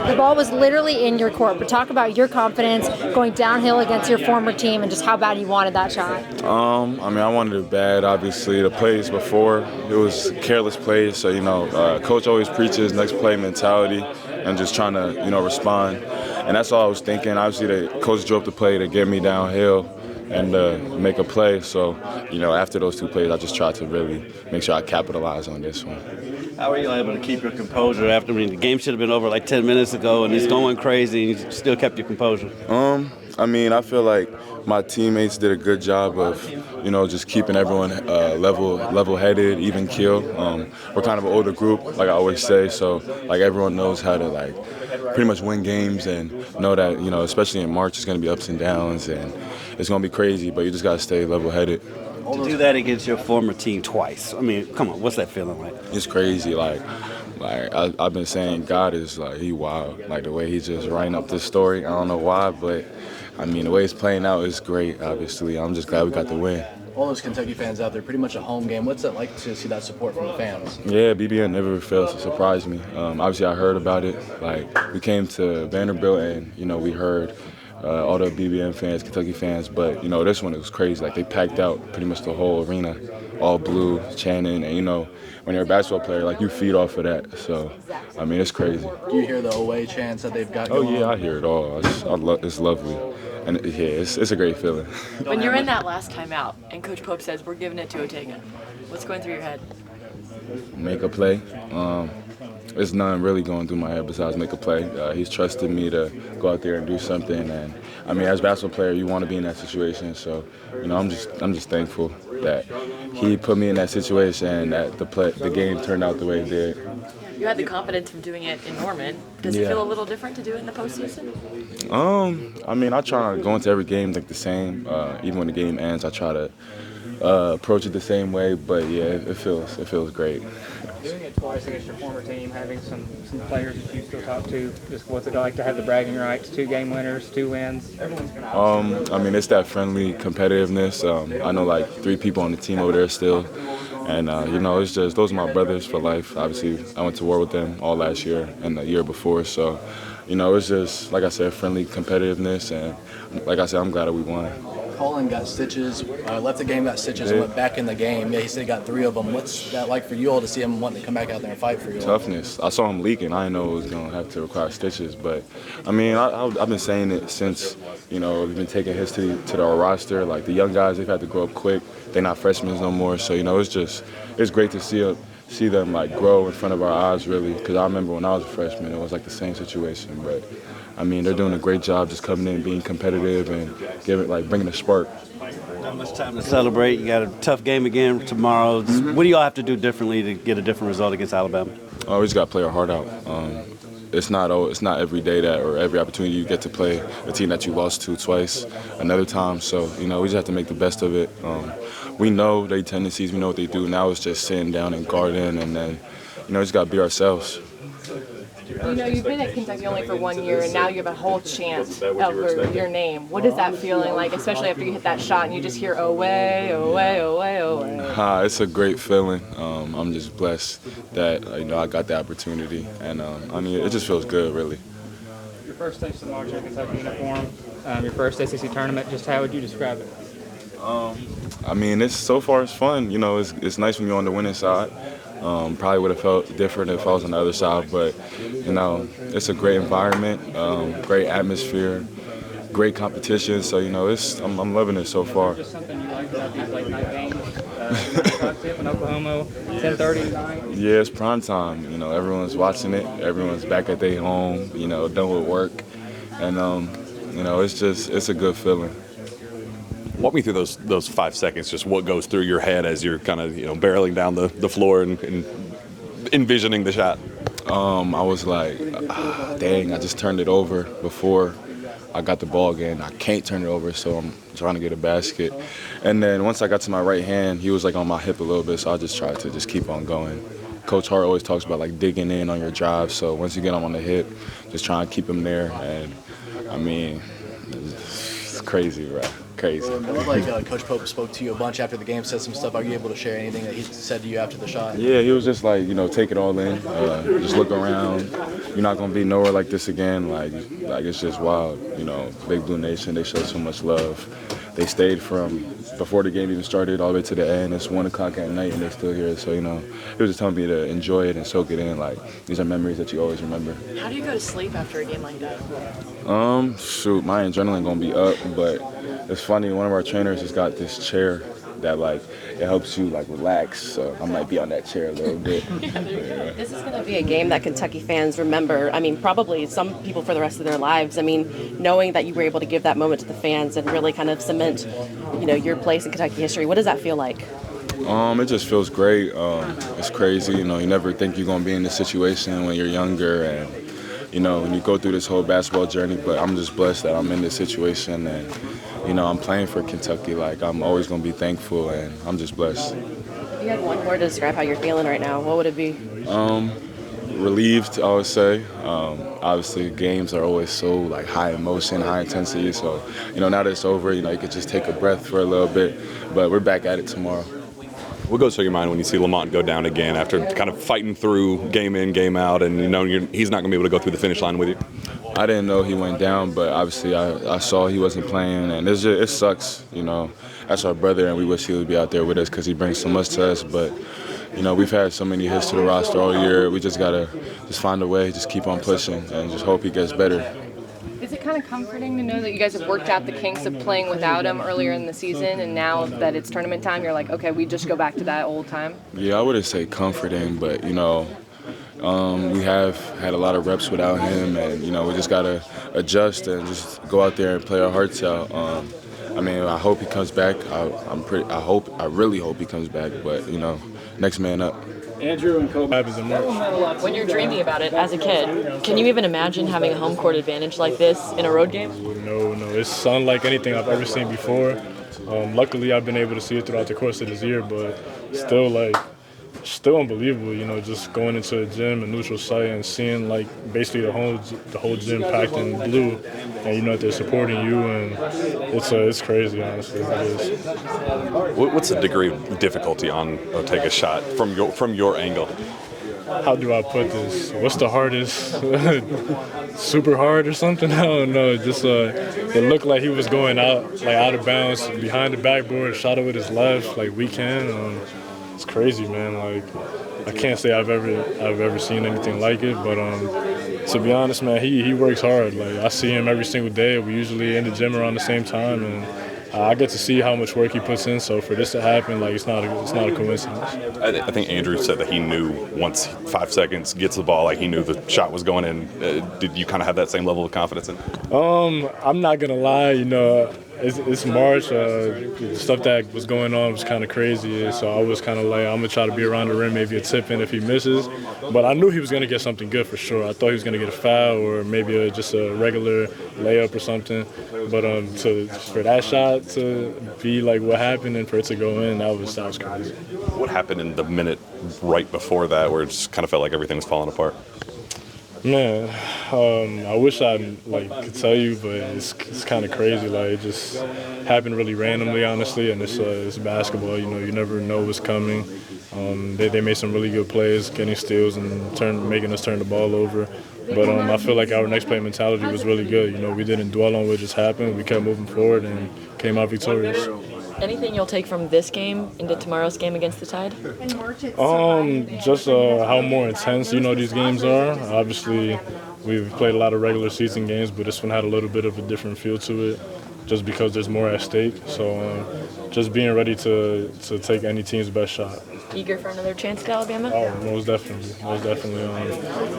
The ball was literally in your court, but talk about your confidence going downhill against your former team and just how bad you wanted that shot. I mean, I wanted it bad, obviously. The plays before, it was careless plays. So, Coach always preaches next play mentality and just trying to, respond. And that's all I was thinking. Obviously, the coach drove the play to get me downhill and make a play. So, after those two plays, I just tried to really make sure I capitalize on this one. How were you able to keep your composure after the game should have been over like 10 minutes ago and it's going crazy and you still kept your composure? I feel like my teammates did a good job of, just keeping everyone level-headed, even keel. We're kind of an older group, like I always say, so like everyone knows how to pretty much win games and know that, especially in March, it's going to be ups and downs and it's going to be crazy, but you just got to stay level-headed. To do that against your former team twice, I mean, come on, what's that feeling like? It's crazy. I've been saying, God is he wild. Like the way he's just writing up this story. I don't know why, but the way it's playing out is great. Obviously, I'm just glad we got the win. All those Kentucky fans out there, pretty much a home game. What's it like to see that support from the fans? Yeah, BBN never fails to surprise me. Obviously, I heard about it. We came to Vanderbilt and we heard. All the BBN fans, Kentucky fans, but this one it was crazy. They packed out pretty much the whole arena, all blue, chanting, and when you're a basketball player, you feed off of that. So, it's crazy. Do you hear the Oweh chants that they've got going on? Oh yeah, I hear it all. It's lovely, and it's a great feeling. When you're in that last timeout and Coach Pope says we're giving it to Otega, what's going through your head? Make a play. There's nothing really going through my head besides make a play. He's trusted me to go out there and do something, and as a basketball player, you want to be in that situation. So, I'm just thankful that he put me in that situation and that the game turned out the way it did. You had the confidence from doing it in Norman. Does it feel a little different to do it in the postseason? I try not to go into every game the same. Even when the game ends, I try to approach it the same way. But yeah, it feels great. Doing it twice against your former team, having some players that you still talk to, just what's it like to have the bragging rights, 2 game winners, 2 wins? It's that friendly competitiveness. I know 3 people on the team over there still. And, it's just, those are my brothers for life. Obviously, I went to war with them all last year and the year before. So, it's just, like I said, friendly competitiveness. And like I said, I'm glad that we won. Colin got stitches, left the game, got stitches, and went back in the game. Yeah, he said he got 3 of them. What's that like for you all to see him wanting to come back out there and fight for you all? Toughness. I saw him leaking. I didn't know it was going to have to require stitches. But, I've been saying it since, we've been taking hits to our roster. The young guys, they've had to grow up quick. They're not freshmen no more. So, it's great to see them grow in front of our eyes, really. Because I remember when I was a freshman, it was the same situation. But they're doing a great job just coming in, being competitive, and bringing a spark. Not much time to celebrate. You got a tough game again tomorrow. What do y'all have to do differently to get a different result against Alabama? We just got to play our heart out. It's not every day or every opportunity you get to play a team that you lost to twice another time. So, we just have to make the best of it. We know their tendencies. We know what they do. Now it's just sitting down and guarding, and then, just got to be ourselves. You've been at Kentucky only for 1 year, and now you have a whole chant over your name. What is that feeling like, especially after you hit that shot and you just hear Oweh, Oweh, Oweh, Oweh? It's a great feeling. I'm just blessed that I got the opportunity, and it just feels good, really. Your first taste of March in Kentucky uniform, your first SEC tournament. Just how would you describe it? So far it's fun. It's nice when you're on the winning side. Probably would have felt different if I was on the other side, but it's a great environment, great atmosphere, great competition. So I'm loving it so far. Just something you like about these late night games in Oklahoma, 10:30 tonight. Yeah, it's prime time. Everyone's watching it. Everyone's back at their home. Done with work, and it's a good feeling. Walk me through those 5 seconds, just what goes through your head as you're kind of barreling down the floor and envisioning the shot. I was like, dang, I just turned it over before I got the ball again. I can't turn it over, so I'm trying to get a basket. And then once I got to my right hand, he was on my hip a little bit, so I just tried to just keep on going. Coach Hart always talks about digging in on your drive, so once you get him on the hip, just trying to keep him there. And it's crazy, right? crazy. It looked like Coach Pope spoke to you a bunch after the game, said some stuff. Are you able to share anything that he said to you after the shot? Yeah, he was just like, take it all in. Just look around. You're not gonna be nowhere like this again. Like it's just wild. Big Blue Nation. They showed so much love. They stayed from before the game even started all the way to the end. It's 1 o'clock at night and they're still here. So he was just telling me to enjoy it and soak it in. Like these are memories that you always remember. How do you go to sleep after a game like that? Shoot, my adrenaline gonna be up, but it's funny. One of our trainers has got this chair that it helps you relax. So I might be on that chair a little bit. This is going to be a game that Kentucky fans remember. I mean, probably some people for the rest of their lives. I mean, knowing that you were able to give that moment to the fans and really kind of cement, your place in Kentucky history. What does that feel like? It just feels great. It's crazy. You never think you're gonna be in this situation when you're younger, and when you go through this whole basketball journey. But I'm just blessed that I'm in this situation, and I'm playing for Kentucky. I'm always gonna be thankful, and I'm just blessed. If you had one word to describe how you're feeling right now, what would it be? Relieved, I would say. Obviously, games are always so high emotion, high intensity. So now that it's over, you could just take a breath for a little bit. But we're back at it tomorrow. What goes through your mind when you see Lamont go down again after kind of fighting through game in, game out, and he's not going to be able to go through the finish line with you? I didn't know he went down, but obviously I saw he wasn't playing, and it sucks. That's our brother, and we wish he would be out there with us because he brings so much to us. But we've had so many hits to the roster all year. We just gotta find a way, just keep on pushing, and just hope he gets better. Is it kind of comforting to know that you guys have worked out the kinks of playing without him earlier in the season, and now that it's tournament time, you're like, okay, we just go back to that old time? Yeah, I wouldn't say comforting, but we have had a lot of reps without him, and we just gotta adjust and just go out there and play our hearts out. I hope he comes back. I really hope he comes back. But next man up. Andrew and Kobe happens in March. When you're dreaming about it as a kid, can you even imagine having a home court advantage like this in a road game? No, it's unlike anything I've ever seen before. Luckily, I've been able to see it throughout the course of this year, but still unbelievable, just going into a gym, a neutral site, and seeing basically the whole gym packed in blue, and that they're supporting you, and it's crazy, honestly. It is. What's the degree of difficulty on Otega's shot from your angle? How do I put this? What's the hardest? Super hard or something? I don't know. Just it looked like he was going out of bounds behind the backboard, shot it with his left, weekend. It's crazy, man. I can't say I've ever seen anything like it, but to be honest, man, he works hard. I see him every single day. We usually in the gym around the same time, and I get to see how much work he puts in. So for this to happen, it's not a coincidence. I think Andrew said that he knew once 5 seconds gets the ball, he knew the shot was going in. Did you kind of have that same level of confidence in it? I'm not gonna lie, it's March. The stuff that was going on was kind of crazy, so I was kind of I'm gonna try to be around the rim, maybe a tip in if he misses. But I knew he was gonna get something good for sure. I thought he was gonna get a foul or maybe just a regular layup or something. But for that shot to be what happened and for it to go in, that was crazy. What happened in the minute right before that, where it just kind of felt like everything was falling apart? Man, I wish I could tell you, but it's kind of crazy. It just happened really randomly, honestly, and it's basketball. You never know what's coming. They made some really good plays, getting steals and making us turn the ball over. But I feel like our next play mentality was really good. We didn't dwell on what just happened. We kept moving forward and came out victorious. Anything you'll take from this game into tomorrow's game against the Tide? Just how more intense these games are. Obviously, we've played a lot of regular season games, but this one had a little bit of a different feel to it, just because there's more at stake. So just being ready to take any team's best shot. Eager for another chance at Alabama? Oh, most definitely.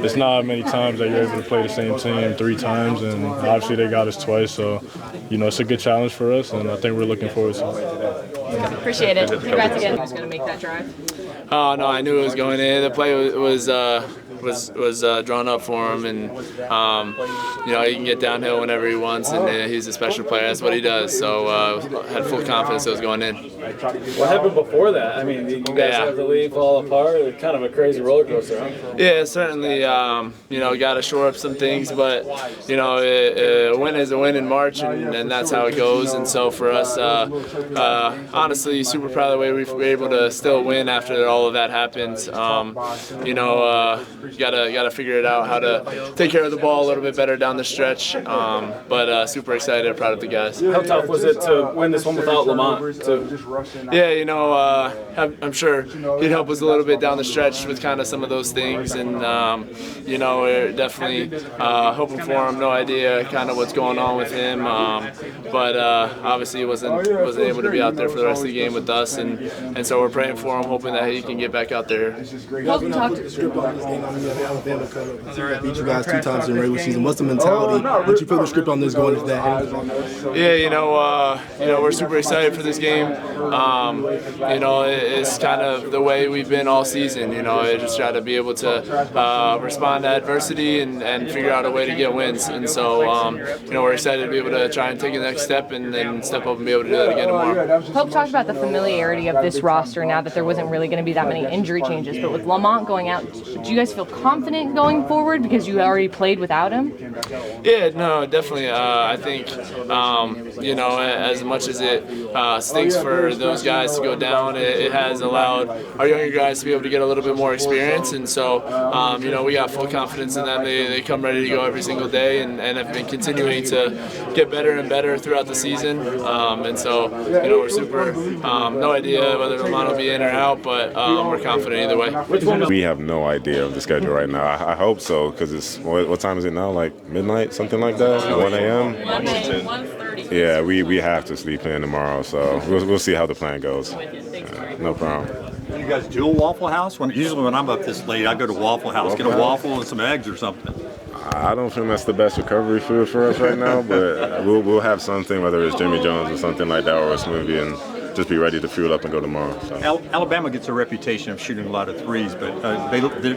It's not many times that you're able to play the same team 3 times, and obviously they got us twice. So, it's a good challenge for us, and I think we're looking forward to it. Appreciate it. Congrats again. Who's going to make that drive? Oh no, I knew it was going in. The play was drawn up for him, and you know, he can get downhill whenever he wants, and he's a special player. That's what he does. So had full confidence it was going in. What happened before that? I mean, you guys have the lead fall apart. It's kind of a crazy roller coaster, huh? Yeah, certainly. You know, got to shore up some things, but you know, a win is a win in March, and that's how it goes. And so for us, honestly, super proud of the way we were able to still win after all of that happened. You know, gotta figure it out how to take care of the ball a little bit better down the stretch. But super excited, proud of the guys. How tough was it to win this one without Lamont? Yeah, you know, I'm sure he'd help us a little bit down the stretch with kind of some of those things, and you know, we're definitely hoping for him. No idea kind of what's going on with him, but obviously he wasn't able to be out there for the rest of the game with us, and so we're praying for him, hoping that he can get back out there. Alabama beat you guys 2 times in the regular season. What's the mentality? What you feel the script on this going into that? Yeah, you know, we're super excited for this game. You know, it's kind of the way we've been all season. You know, I just try to be able to respond to adversity and figure out a way to get wins. And so, you know, we're excited to be able to try and take the next step and then step up and be able to do that again tomorrow. Pope talked about the familiarity of this roster now that there wasn't really going to be that many injury changes. But with Lamont going out, do you guys feel confident going forward because you already played without him? Yeah, no, definitely. I think, you know, as much as it stinks for those guys to go down, it has allowed our younger guys to be able to get a little bit more experience. And so, you know, we got full confidence in them. They come ready to go every single day and have been continuing to get better and better throughout the season. And so, you know, we're super, no idea whether Lamont will be in or out, but we're confident either way. We have no idea of the schedule right now. I hope so, because it's, what time is it now? Like midnight, something like that? 1 a.m.? 1:30. Yeah, we have to sleep in tomorrow, so we'll see how the plan goes. No problem. You guys do a Waffle House? Usually when I'm up this late, I go to Waffle House, get a waffle and some eggs or something. I don't think that's the best recovery food for us right now, but we'll have something, whether it's Jimmy John's or something like that, or a smoothie, and just be ready to fuel up and go tomorrow. So. Alabama gets a reputation of shooting a lot of threes, but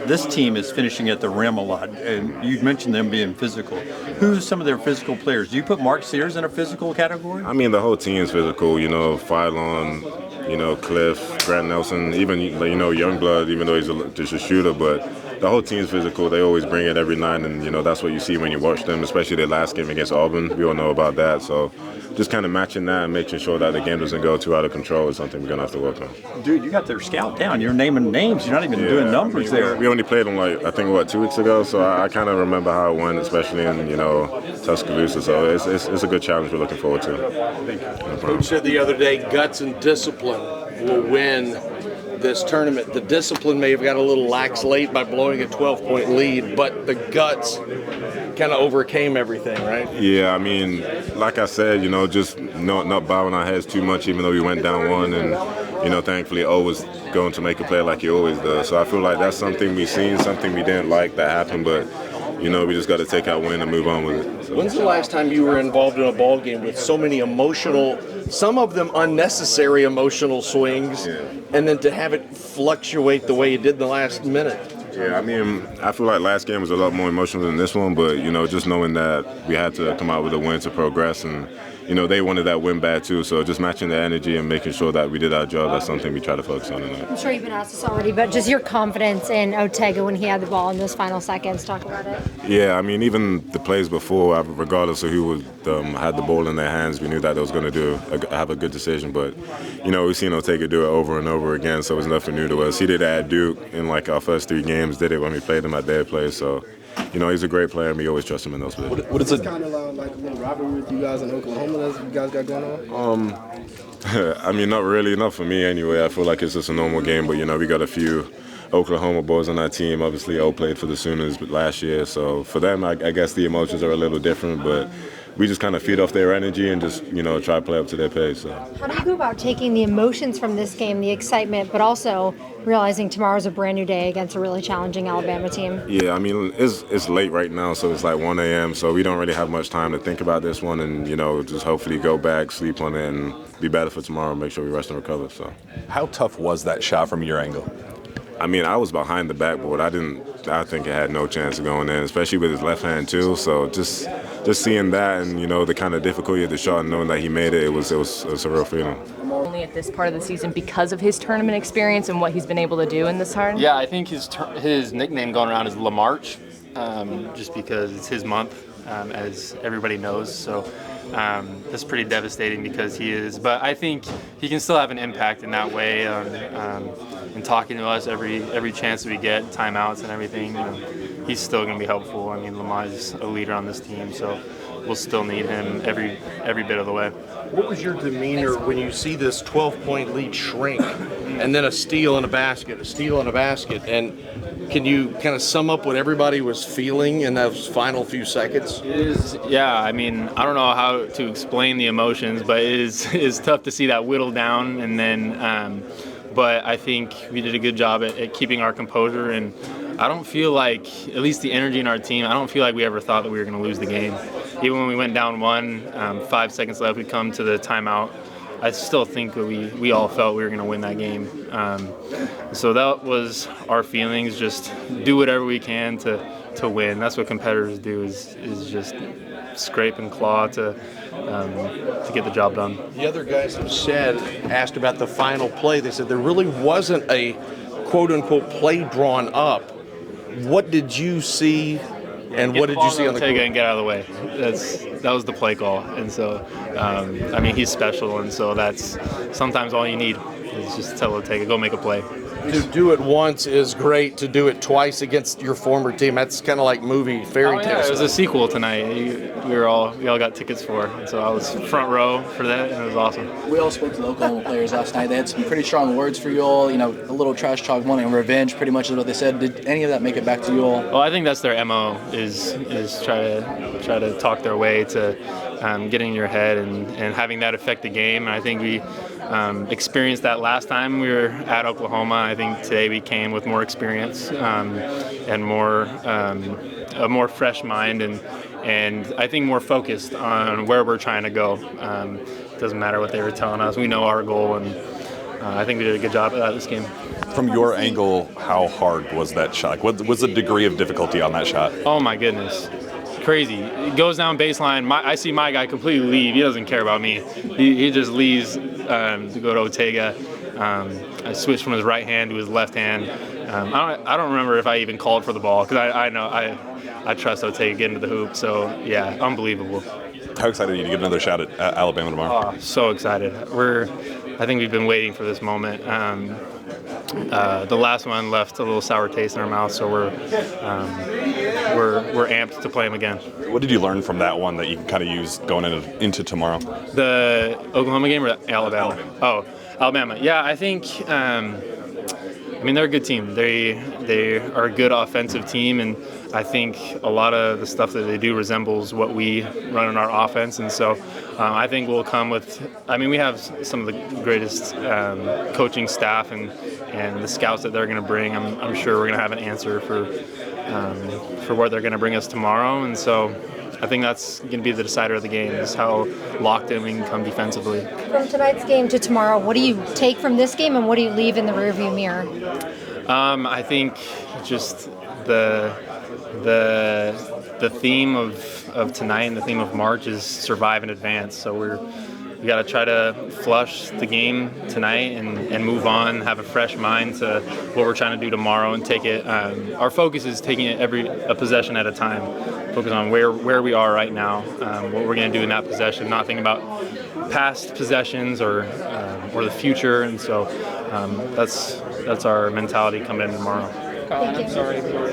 this team is finishing at the rim a lot. And you mentioned them being physical. Who's some of their physical players? Do you put Mark Sears in a physical category? I mean, the whole team's physical. You know, Phylon, you know, Cliff, Grant Nelson, even, you know, Youngblood, even though he's just a shooter, but the whole team's physical. They always bring it every night, and, you know, that's what you see when you watch them, especially their last game against Auburn. We all know about that. So just kind of matching that and making sure that the game doesn't go too out of control is something we're going to have to work on. Dude, you got their scout down. You're naming names. You're not even doing numbers there. We only played them, like, I think, 2 weeks ago, so I kind of remember how it went, especially in, you know, Tuscaloosa. So it's a good challenge we're looking forward to. No Coach said the other day, guts and discipline will win this tournament. The discipline may have got a little lax late by blowing a 12-point lead, but the guts kind of overcame everything, right? Yeah, I mean, like I said, you know, just not bowing our heads too much, even though we went down 1, and, you know, thankfully O was going to make a play like he always does. So I feel like that's something we've seen, something we didn't like that happened, but, you know, we just got to take our win and move on with it. So. When's the last time you were involved in a ball game with so many emotional, some of them unnecessary emotional swings, and then to have it fluctuate the way it did in the last minute? Yeah, I mean, I feel like last game was a lot more emotional than this one, but, you know, just knowing that we had to come out with a win to progress, and, you know, they wanted that win bad too, so just matching the energy and making sure that we did our job, that's something we try to focus on tonight. I'm sure you've been asked this already, but just your confidence in Otega when he had the ball in those final seconds, talk about it. Yeah, I mean, even the plays before, regardless of who had the ball in their hands, we knew that they was going to have a good decision, but, you know, we've seen Otega do it over and over again, so it's nothing new to us. He did it at Duke in, like, our first 3 games, did it when we played him at their place, so, you know, he's a great player, and we always trust him in those plays. What is it? Kind of like a little rivalry with you guys in Oklahoma that you guys got going on? I mean, not really, not for me anyway. I feel like it's just a normal game, but, you know, we got a few Oklahoma boys on our team. Obviously, O played for the Sooners last year, so for them, I guess the emotions are a little different, but we just kind of feed off their energy and just, you know, try to play up to their pace. So. How do you go about taking the emotions from this game, the excitement, but also realizing tomorrow's a brand new day against a really challenging Alabama team? Yeah, I mean, it's late right now, so it's like 1 a.m., so we don't really have much time to think about this one and, you know, just hopefully go back, sleep on it, and be better for tomorrow, make sure we rest and recover. So. How tough was that shot from your angle? I mean, I was behind the backboard. I think it had no chance of going in, especially with his left hand too. So just seeing that and, you know, the kind of difficulty of the shot and knowing that he made it, it was a real feeling. Only at this part of the season because of his tournament experience and what he's been able to do in this tournament? Yeah, I think his nickname going around is Lamarch, just because it's his month, as everybody knows. So that's pretty devastating because he is. But I think he can still have an impact in that way, in talking to us every chance we get, timeouts and everything. He's still going to be helpful. I mean, Lamar is a leader on this team, so we'll still need him every bit of the way. What was your demeanor when you see this 12-point lead shrink and then a steal and a basket, and can you kind of sum up what everybody was feeling in those final few seconds? Yeah, I mean, I don't know how to explain the emotions, but it is tough to see that whittle down, and then but I think we did a good job at keeping our composure, and I don't feel like, at least the energy in our team, I don't feel like we ever thought that we were going to lose the game. Even when we went down 5 seconds left, we come to the timeout. I still think that we all felt we were going to win that game. So that was our feelings, just do whatever we can to win. That's what competitors do, is just scrape and claw to get the job done. The other guys have asked about the final play. They said there really wasn't a quote-unquote play drawn up. What did you see, and what did you see on the court? And get out of the way. That was the play call, and so I mean, he's special, and so that's sometimes all you need is just tell Otega, go make a play. To do it once is great. To do it twice against your former team, that's kind of like movie fairy tales. It was a sequel tonight. We all got tickets for it, and so I was front row for that, and it was awesome. We all spoke to the Oklahoma players last night. They had some pretty strong words for you all. You know, a little trash talk, wanting revenge, pretty much is what they said. Did any of that make it back to you all? Well, I think that's their MO, is try to talk their way to getting in your head and having that affect the game. And I think we experienced that last time we were at Oklahoma. I think today we came with more experience and more a more fresh mind and I think more focused on where we're trying to go. Doesn't matter what they were telling us. We know our goal, and I think we did a good job at this game. From your angle, how hard was that shot? What was the degree of difficulty on that shot? Oh my goodness. Crazy. It goes down baseline. I see my guy completely leave. He doesn't care about me. He just leaves to go to Otega. I switched from his right hand to his left hand. I don't remember if I even called for the ball, because I know I trust Otega getting to the hoop. So yeah, unbelievable. How excited are you to get another shot at Alabama tomorrow? Oh, so excited. I think we've been waiting for this moment. The last one left a little sour taste in our mouth, so we're amped to play them again. What did you learn from that one that you can kind of use going into tomorrow? The Oklahoma game or Alabama? Oh, Alabama. Yeah, I think. I mean, they're a good team. They are a good offensive team, and I think a lot of the stuff that they do resembles what we run in our offense. And so I think we'll come with, I mean, we have some of the greatest coaching staff and the scouts that they're going to bring. I'm sure we're going to have an answer for what they're going to bring us tomorrow. And so I think that's going to be the decider of the game, is how locked in we can come defensively. From tonight's game to tomorrow, what do you take from this game and what do you leave in the rearview mirror? I think just the theme of tonight and the theme of March is survive and advance. So we got to try to flush the game tonight and move on, have a fresh mind to what we're trying to do tomorrow, and take it. Our focus is taking it a possession at a time. Focus on where we are right now, what we're going to do in that possession, not think about past possessions or the future. And so that's our mentality coming in tomorrow. Thank you.